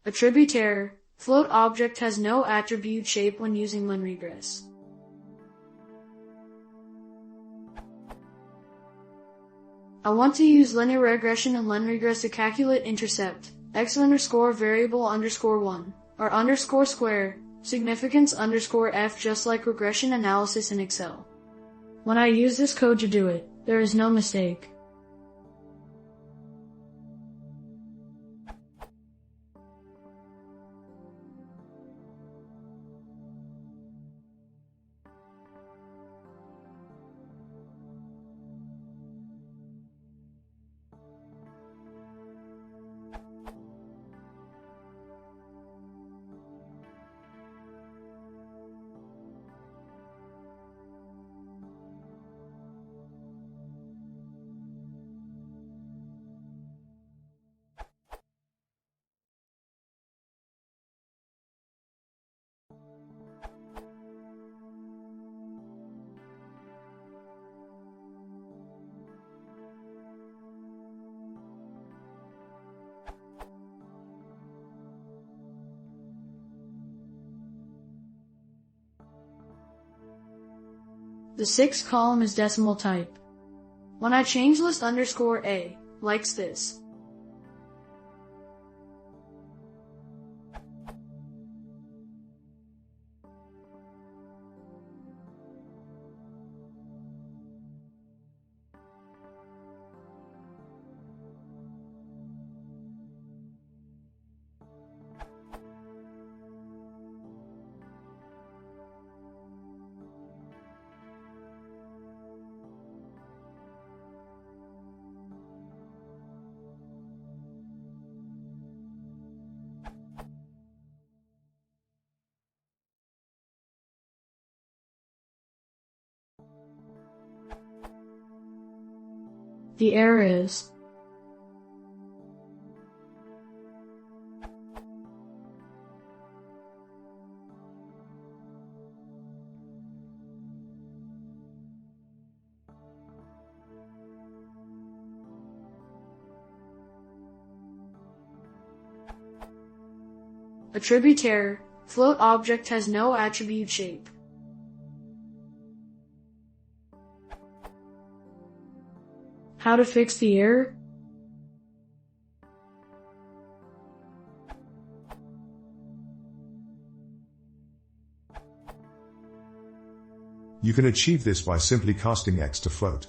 Attribute error. Float object has no attribute shape when using linregress. I want to use linear regression and linregress to calculate intercept, x underscore variable underscore 1, or underscore square, significance underscore f just like regression analysis in Excel. When I use this code to do it, there is no mistake. The sixth column is decimal type. When I change list underscore a, likes this. The error is attribute error. Float object has no attribute shape. How to fix the error? You can achieve this by simply casting x to float.